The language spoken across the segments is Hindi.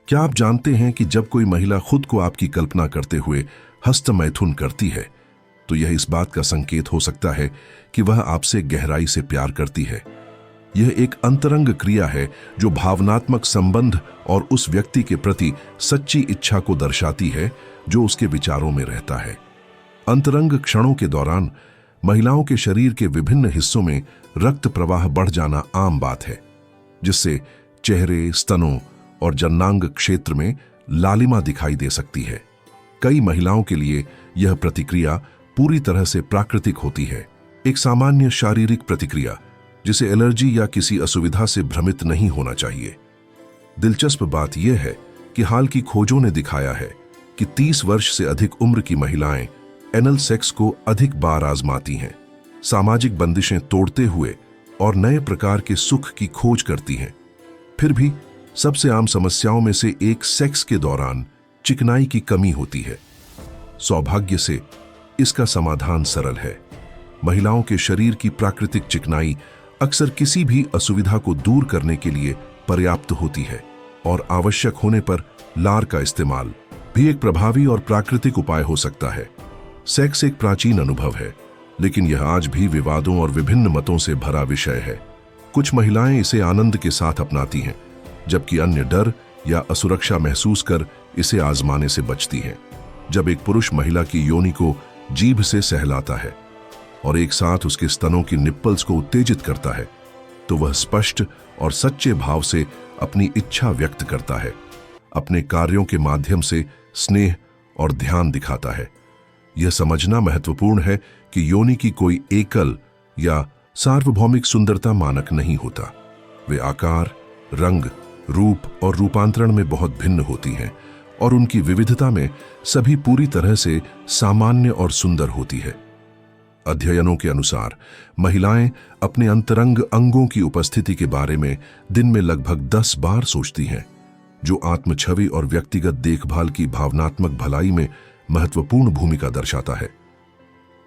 क्या आप जानते हैं कि जब कोई महिला खुद को आपकी कल्पना करते हुए हस्तमैथुन करती है तो यह इस बात का संकेत हो सकता है कि वह आपसे गहराई से प्यार करती है। यह एक अंतरंग क्रिया है जो भावनात्मक संबंध और उस व्यक्ति के प्रति सच्ची इच्छा को दर्शाती है जो उसके विचारों में रहता है। अंतरंग क्षणों के दौरान महिलाओं के शरीर के विभिन्न हिस्सों में रक्त प्रवाह बढ़ जाना आम बात है, जिससे चेहरे, स्तनों और जन्नांग क्षेत्र में लालिमा दिखाई दे सकती है। कई महिलाओं के लिए यह प्रतिक्रिया पूरी तरह से प्राकृतिक होती है, एक सामान्य शारीरिक प्रतिक्रिया जिसे एलर्जी या किसी असुविधा से भ्रमित नहीं होना चाहिए। दिलचस्प बात यह है कि हाल की खोजों ने दिखाया है कि 30 वर्ष से अधिक उम्र की महिलाएं एनल सेक्स को अधिक बार आजमाती हैं, सामाजिक बंदिशें तोड़ते हुए और नए प्रकार के सुख की खोज करती हैं। फिर भी सबसे आम समस्याओं में से एक सेक्स के दौरान चिकनाई की कमी होती है। सौभाग्य से इसका समाधान सरल है। महिलाओं के शरीर की प्राकृतिक चिकनाई अक्सर किसी भी असुविधा को दूर करने के लिए पर्याप्त होती है और आवश्यक होने पर लार का इस्तेमाल भी एक प्रभावी और प्राकृतिक उपाय हो सकता है। सेक्स एक प्राचीन अनुभव है, लेकिन यह आज भी विवादों और विभिन्न मतों से भरा विषय है। कुछ महिलाएं इसे आनंद के साथ अपनाती हैं, जबकि अन्य डर या असुरक्षा महसूस कर इसे आजमाने से बचती हैं। जब एक पुरुष महिला की योनि को जीभ से सहलाता है और एक साथ उसके स्तनों की निप्पल्स को उत्तेजित करता है, तो वह स्पष्ट और सच्चे भाव से अपनी इच्छा व्यक्त करता है, अपने कार्यों के माध्यम से स्नेह और ध्यान दिखाता है। यह समझना महत्वपूर्ण है कि योनि की कोई एकल या सार्वभौमिक सुंदरता मानक नहीं होता। वे आकार, रंग, रूप और रूपांतरण में बहुत भिन्न होती हैं और उनकी विविधता में सभी पूरी तरह से सामान्य और सुंदर होती है। अध्ययनों के अनुसार महिलाएं अपने अंतरंग अंगों की उपस्थिति के बारे में दिन में लगभग 10 बार सोचती हैं, जो आत्मछवि और व्यक्तिगत देखभाल की भावनात्मक भलाई में महत्वपूर्ण भूमिका दर्शाता है।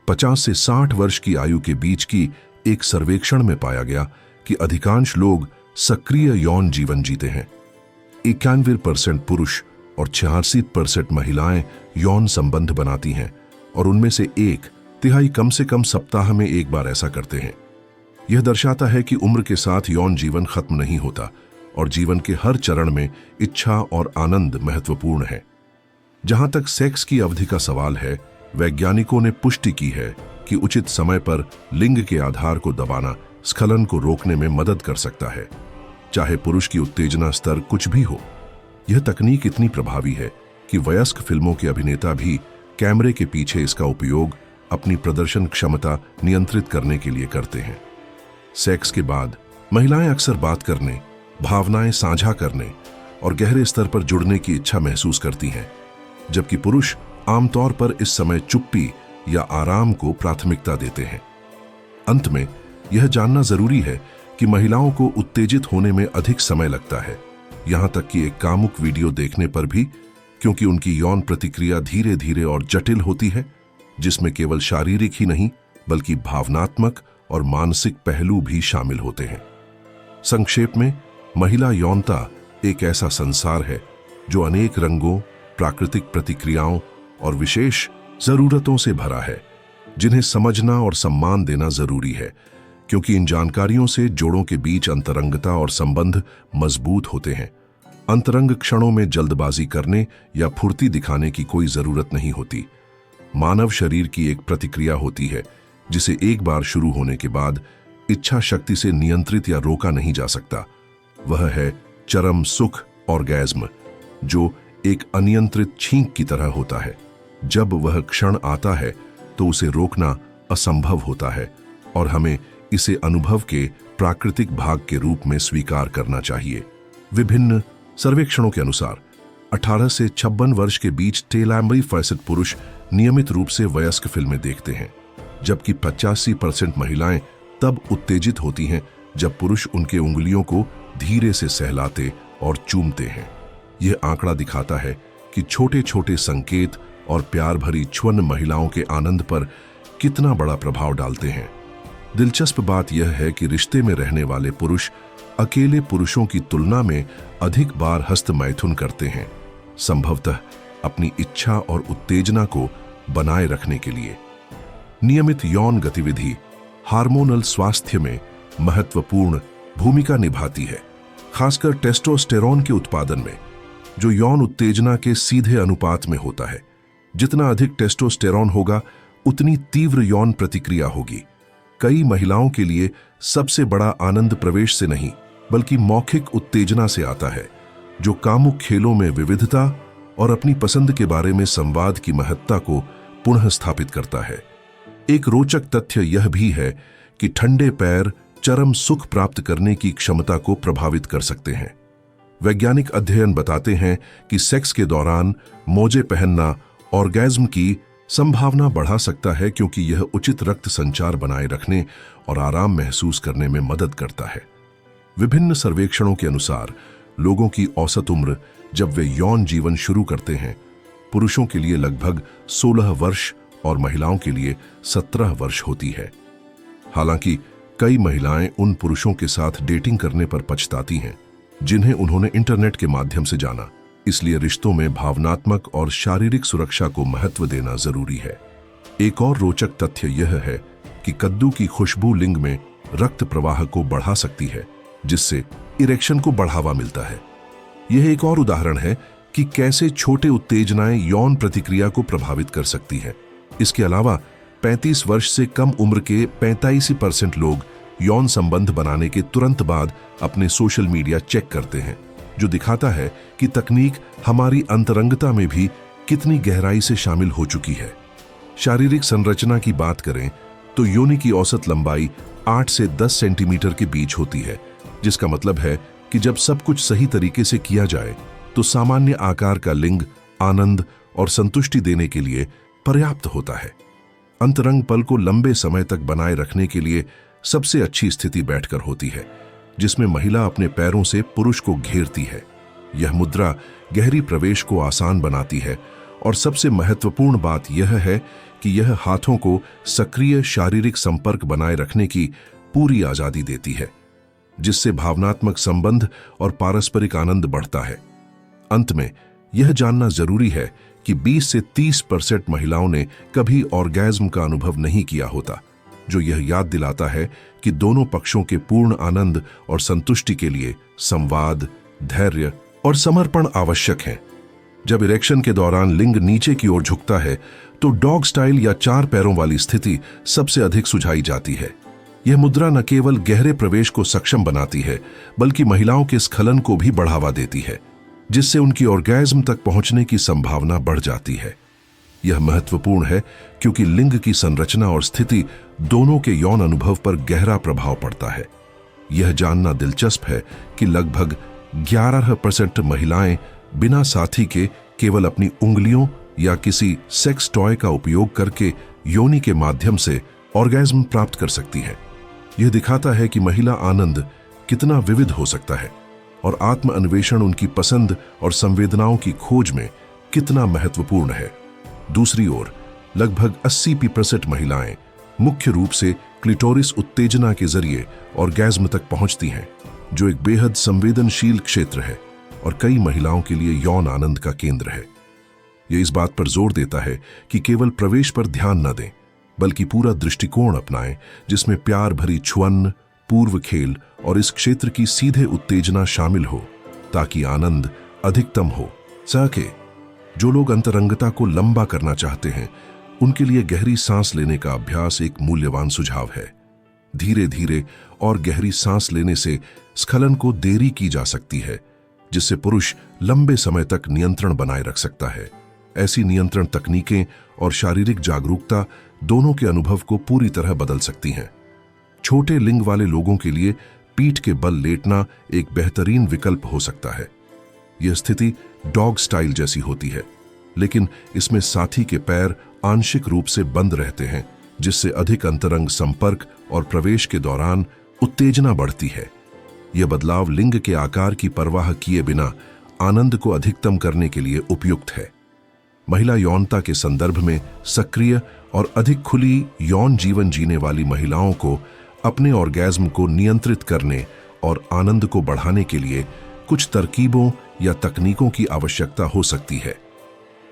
50 से 60 वर्ष की आयु के बीच की एक सर्वेक्षण में पाया गया कि अधिकांश लोग सक्रिय यौन जीवन जीते हैं। 91% पुरुष और 86% महिलाएं यौन संबंध बनाती हैं और उनमें से 1/3 कम से कम सप्ताह में एक बार ऐसा करते हैं। यह दर्शाता है कि उम्र के साथ यौन जीवन खत्म नहीं होता और जीवन के हर चरण में इच्छा और आनंद महत्वपूर्ण है। जहां तक सेक्स की अवधि का सवाल है, वैज्ञानिकों ने पुष्टि की है कि उचित समय पर लिंग के आधार को दबाना स्खलन को रोकने में मदद कर सकता है, चाहे पुरुष की उत्तेजना स्तर कुछ भी हो। यह तकनीक इतनी प्रभावी है कि वयस्क फिल्मों के अभिनेता भी कैमरे के पीछे इसका उपयोग अपनी प्रदर्शन क्षमता नियंत्रित करने के लिए करते हैं। सेक्स के बाद महिलाएं अक्सर बात करने, भावनाएं साझा करने और गहरे स्तर पर जुड़ने की इच्छा महसूस करती हैं, जबकि पुरुष आमतौर पर इस समय चुप्पी या आराम को प्राथमिकता देते हैं। अंत में यह जानना जरूरी है कि महिलाओं को उत्तेजित होने में अधिक समय लगता है, यहां तक कि एक कामुक वीडियो देखने पर भी, क्योंकि उनकी यौन प्रतिक्रिया धीरे धीरे और जटिल होती है, जिसमें केवल शारीरिक ही नहीं बल्कि भावनात्मक और मानसिक पहलू भी शामिल होते हैं। संक्षेप में, महिला यौनता एक ऐसा संसार है जो अनेक रंगों, प्राकृतिक प्रतिक्रियाओं और विशेष जरूरतों से भरा है, जिन्हें समझना और सम्मान देना जरूरी है, क्योंकि इन जानकारियों से जोड़ों के बीच अंतरंगता और संबंध मजबूत होते हैं। अंतरंग क्षणों में जल्दबाजी करने या फुर्ती दिखाने की कोई जरूरत नहीं होती। मानव शरीर की एक प्रतिक्रिया होती है जिसे एक बार शुरू होने के बाद इच्छा शक्ति से नियंत्रित या रोका नहीं जा सकता। वह है चरम सुख ऑर्गेज्म, जो एक अनियंत्रित छींक की तरह होता है। जब वह क्षण आता है तो उसे रोकना असंभव होता है और हमें इसे अनुभव के प्राकृतिक भाग के रूप में स्वीकार करना चाहिए। विभिन्न सर्वेक्षणों के अनुसार 18 से 56 वर्ष के बीच 83% पुरुष नियमित रूप से वयस्क फिल्में देखते हैं, जबकि 85% महिलाएं तब उत्तेजित होती हैं जब पुरुष उनके उंगलियों को धीरे से सहलाते और चूमते हैं। यह आंकड़ा दिखाता है कि छोटे छोटे संकेत और प्यार भरी छुअन महिलाओं के आनंद पर कितना बड़ा प्रभाव डालते हैं। दिलचस्प बात यह है कि रिश्ते में रहने वाले पुरुष अकेले पुरुषों की तुलना में अधिक बार हस्त मैथुन करते हैं, संभवतः अपनी इच्छा और उत्तेजना को बनाए रखने के लिए। नियमित यौन गतिविधि हार्मोनल स्वास्थ्य में महत्वपूर्ण भूमिका निभाती है, खासकर टेस्टोस्टेरोन के उत्पादन में, जो यौन उत्तेजना के सीधे अनुपात में होता है। जितना अधिक टेस्टोस्टेरोन होगा, उतनी तीव्र यौन प्रतिक्रिया होगी। कई महिलाओं के लिए सबसे बड़ा आनंद प्रवेश से नहीं, बल्कि मौखिक उत्तेजना से आता है, जो कामुक खेलों में विविधता और अपनी पसंद के बारे में संवाद की महत्ता को पुनः स्थापित करता है। एक रोचक तथ्य यह भी है कि ठंडे पैर चरम सुख प्राप्त करने की क्षमता को प्रभावित कर सकते हैं। वैज्ञानिक अध्ययन बताते हैं कि सेक्स के दौरान मोजे पहनना ऑर्गेज्म की संभावना बढ़ा सकता है, क्योंकि यह उचित रक्त संचार बनाए रखने और आराम महसूस करने में मदद करता है। विभिन्न सर्वेक्षणों के अनुसार लोगों की औसत उम्र जब वे यौन जीवन शुरू करते हैं, पुरुषों के लिए लगभग 16 वर्ष और महिलाओं के लिए 17 वर्ष होती है। हालांकि कई महिलाएं उन पुरुषों के साथ डेटिंग करने पर पछताती हैं जिन्हें उन्होंने इंटरनेट के माध्यम से जाना। इसलिए रिश्तों में भावनात्मक और शारीरिक सुरक्षा को महत्व देना जरूरी है। एक और रोचक तथ्य यह है कि कद्दू की खुशबू लिंग में रक्त प्रवाह को बढ़ा सकती है, जिससे इरेक्शन को बढ़ावा मिलता है। यह एक और उदाहरण है कि कैसे छोटे उत्तेजनाएं यौन प्रतिक्रिया को प्रभावित कर सकती हैं। इसके अलावा 35 वर्ष से कम उम्र के 85% लोग यौन संबंध बनाने के तुरंत बाद अपने सोशल मीडिया चेक करते हैं, जो दिखाता है कि तकनीक हमारी अंतरंगता में भी कितनी गहराई से शामिल हो चुकी है। शारीरिक संरचना की बात करें तो योनि की औसत लंबाई 8 से 10 सेंटीमीटर के बीच होती है, जिसका मतलब है कि जब सब कुछ सही तरीके से किया जाए तो सामान्य आकार का लिंग आनंद और संतुष्टि देने के लिए पर्याप्त होता है। अंतरंग पल को लंबे समय तक बनाए रखने के लिए सबसे अच्छी स्थिति बैठकर होती है, जिसमें महिला अपने पैरों से पुरुष को घेरती है। यह मुद्रा गहरी प्रवेश को आसान बनाती है और सबसे महत्वपूर्ण बात यह है कि यह हाथों को सक्रिय शारीरिक संपर्क बनाए रखने की पूरी आजादी देती है, जिससे भावनात्मक संबंध और पारस्परिक आनंद बढ़ता है। अंत में यह जानना जरूरी है कि 20 से 30% महिलाओं ने कभी ऑर्गेज्म का अनुभव नहीं किया होता, जो यह याद दिलाता है कि दोनों पक्षों के पूर्ण आनंद और संतुष्टि के लिए संवाद, धैर्य और समर्पण आवश्यक है। जब इरेक्शन के दौरान लिंग नीचे की ओर झुकता है तो डॉग स्टाइल या 4 पैरों वाली स्थिति सबसे अधिक सुझाई जाती है। यह मुद्रा न केवल गहरे प्रवेश को सक्षम बनाती है, बल्कि महिलाओं के स्खलन को भी बढ़ावा देती है, जिससे उनकी ऑर्गेज्म तक पहुंचने की संभावना बढ़ जाती है। यह महत्वपूर्ण है क्योंकि लिंग की संरचना और स्थिति दोनों के यौन अनुभव पर गहरा प्रभाव पड़ता है। यह जानना दिलचस्प है कि लगभग 11% महिलाएं बिना साथी के केवल अपनी उंगलियों या किसी सेक्स टॉय का उपयोग करके योनि के माध्यम से ऑर्गेज्म प्राप्त कर सकती है। यह दिखाता है कि महिला आनंद कितना विविध हो सकता है और आत्म अन्वेषण उनकी पसंद और संवेदनाओं की खोज में कितना महत्वपूर्ण है। दूसरी ओर लगभग 80% महिलाएं मुख्य रूप से क्लिटोरिस उत्तेजना के जरिए ऑर्गेज्म तक पहुंचती हैं, जो एक बेहद संवेदनशील क्षेत्र है और कई महिलाओं के लिए यौन आनंद का केंद्र है। यह इस बात पर जोर देता है कि केवल प्रवेश पर ध्यान न दें, बल्कि पूरा दृष्टिकोण अपनाएं, जिसमें प्यार भरी छुअन, पूर्व खेल और इस क्षेत्र की सीधे उत्तेजना शामिल हो, ताकि आनंद अधिकतम हो सके। जो लोग अंतरंगता को लंबा करना चाहते हैं, उनके लिए गहरी सांस लेने का अभ्यास एक मूल्यवान सुझाव है। धीरे धीरे और गहरी सांस लेने से स्खलन को देरी की जा सकती है, जिससे पुरुष लंबे समय तक नियंत्रण बनाए रख सकता है। ऐसी नियंत्रण तकनीकें और शारीरिक जागरूकता दोनों के अनुभव को पूरी तरह बदल सकती हैं। छोटे लिंग वाले लोगों के लिए पीठ के बल लेटना एक बेहतरीन विकल्प हो सकता है। यह स्थिति डॉग स्टाइल जैसी होती है, लेकिन इसमें साथी के पैर आंशिक रूप से बंद रहते हैं, जिससे अधिक अंतरंग संपर्क और प्रवेश के दौरान उत्तेजना बढ़ती है। यह बदलाव लिंग के आकार की परवाह किए बिना आनंद को अधिकतम करने के लिए उपयुक्त है। महिला यौनता के संदर्भ में सक्रिय और अधिक खुली यौन जीवन जीने वाली महिलाओं को अपने ऑर्गेज्म को नियंत्रित करने और आनंद को बढ़ाने के लिए कुछ तरकीबों या तकनीकों की आवश्यकता हो सकती है।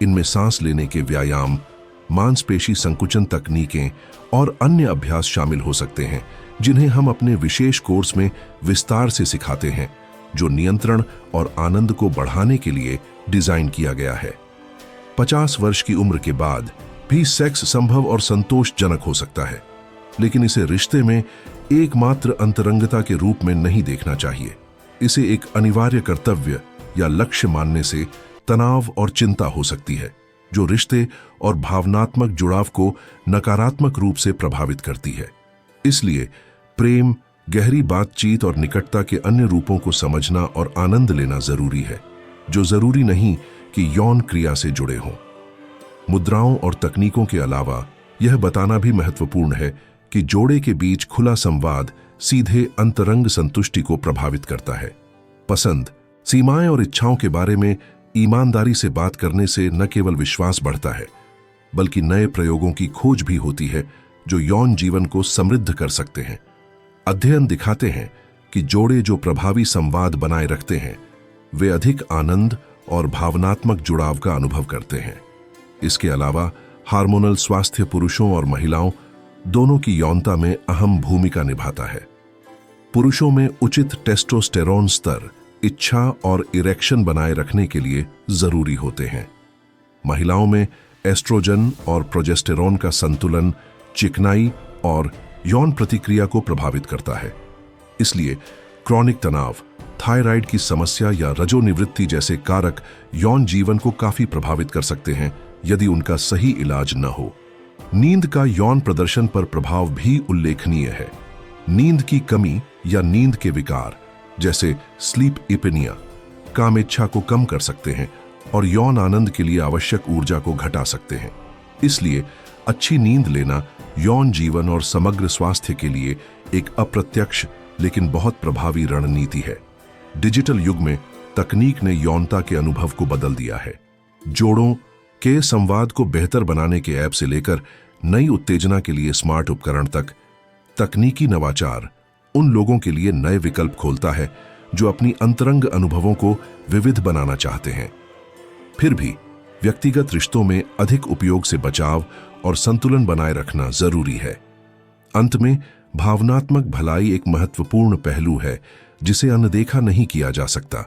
इनमें सांस लेने के व्यायाम, मांसपेशी संकुचन तकनीकें और अन्य अभ्यास शामिल हो सकते हैं, जिन्हें हम अपने विशेष कोर्स में विस्तार से सिखाते हैं, जो नियंत्रण और आनंद को बढ़ाने के लिए डिजाइन किया गया है। 50 वर्ष की उम्र के बाद भी सेक्स संभव और संतोषजनक हो सकता है, लेकिन इसे रिश्ते में एकमात्र अंतरंगता के रूप में नहीं देखना चाहिए। इसे एक अनिवार्य कर्तव्य या लक्ष्य मानने से तनाव और चिंता हो सकती है, जो रिश्ते और भावनात्मक जुड़ाव को नकारात्मक रूप से प्रभावित करती है। इसलिए प्रेम, गहरी बातचीत और निकटता के अन्य रूपों को समझना और आनंद लेना जरूरी है, जो जरूरी नहीं कि यौन क्रिया से जुड़े हों। मुद्राओं और तकनीकों के अलावा यह बताना भी महत्वपूर्ण है कि जोड़े के बीच खुला संवाद सीधे अंतरंग संतुष्टि को प्रभावित करता है। पसंद, सीमाएं और इच्छाओं के बारे में ईमानदारी से बात करने से न केवल विश्वास बढ़ता है, बल्कि नए प्रयोगों की खोज भी होती है जो यौन जीवन को समृद्ध कर सकते हैं। अध्ययन दिखाते हैं कि जोड़े जो प्रभावी संवाद बनाए रखते हैं, वे अधिक आनंद और भावनात्मक जुड़ाव का अनुभव करते हैं। इसके अलावा हार्मोनल स्वास्थ्य पुरुषों और महिलाओं दोनों की यौनता में अहम भूमिका निभाता है। पुरुषों में उचित टेस्टोस्टेरोन स्तर इच्छा और इरेक्शन बनाए रखने के लिए जरूरी होते हैं। महिलाओं में एस्ट्रोजन और प्रोजेस्टेरोन का संतुलन चिकनाई और यौन प्रतिक्रिया को प्रभावित करता है। इसलिए क्रॉनिक तनाव, थायराइड की समस्या या रजोनिवृत्ति जैसे कारक यौन जीवन को काफी प्रभावित कर सकते हैं यदि उनका सही इलाज न हो। नींद का यौन प्रदर्शन पर प्रभाव भी उल्लेखनीय है। नींद की कमी या नींद के विकार जैसे स्लीप एपनिया कामेच्छा को कम कर सकते हैं और यौन आनंद के लिए आवश्यक ऊर्जा को घटा सकते हैं। इसलिए अच्छी नींद लेना यौन जीवन और समग्र स्वास्थ्य के लिए एक अप्रत्यक्ष लेकिन बहुत प्रभावी रणनीति है। डिजिटल युग में तकनीक ने यौनता के अनुभव को बदल दिया है। जोड़ों के संवाद को बेहतर बनाने के ऐप से लेकर नई उत्तेजना के लिए स्मार्ट उपकरण तक, तकनीकी नवाचार उन लोगों के लिए नए विकल्प खोलता है जो अपनी अंतरंग अनुभवों को विविध बनाना चाहते हैं। फिर भी व्यक्तिगत रिश्तों में अधिक उपयोग से बचाव और संतुलन बनाए रखना जरूरी है। अंत में भावनात्मक भलाई एक महत्वपूर्ण पहलू है जिसे अनदेखा नहीं किया जा सकता।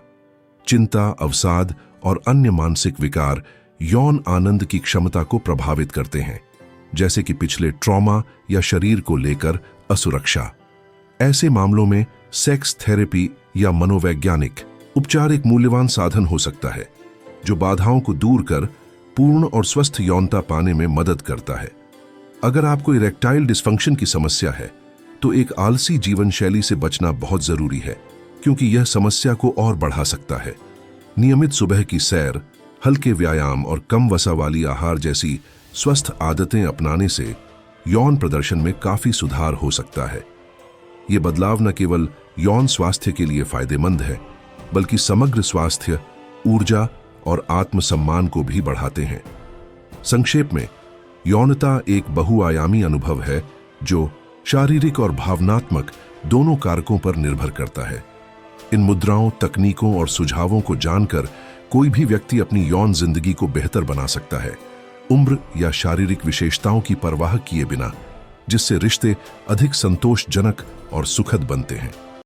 चिंता, अवसाद और अन्य मानसिक विकार यौन आनंद की क्षमता को प्रभावित करते हैं, जैसे कि पिछले ट्रॉमा या शरीर को लेकर असुरक्षा। ऐसे मामलों में सेक्स थेरेपी या मनोवैज्ञानिक उपचार एक मूल्यवान साधन हो सकता है, जो बाधाओं को दूर कर पूर्ण और स्वस्थ यौनता पाने में मदद करता है। अगर आपको इरेक्टाइल डिस्फंक्शन की समस्या है, तो एक आलसी जीवन शैली से बचना बहुत जरूरी है, क्योंकि यह समस्या को और बढ़ा सकता है। नियमित सुबह की सैर, हल्के व्यायाम और कम वसा वाली आहार जैसी स्वस्थ आदतें अपनाने से यौन प्रदर्शन में काफी सुधार हो सकता है। ये बदलाव न केवल यौन स्वास्थ्य के लिए फायदेमंद है, बल्कि समग्र स्वास्थ्य, ऊर्जा और आत्मसम्मान को भी बढ़ाते हैं। संक्षेप में, यौनता एक बहुआयामी अनुभव है जो शारीरिक और भावनात्मक दोनों कारकों पर निर्भर करता है। इन मुद्राओं, तकनीकों और सुझावों को जानकर कोई भी व्यक्ति अपनी यौन जिंदगी को बेहतर बना सकता है, उम्र या शारीरिक विशेषताओं की परवाह किए बिना, जिससे रिश्ते अधिक संतोषजनक और सुखद बनते हैं।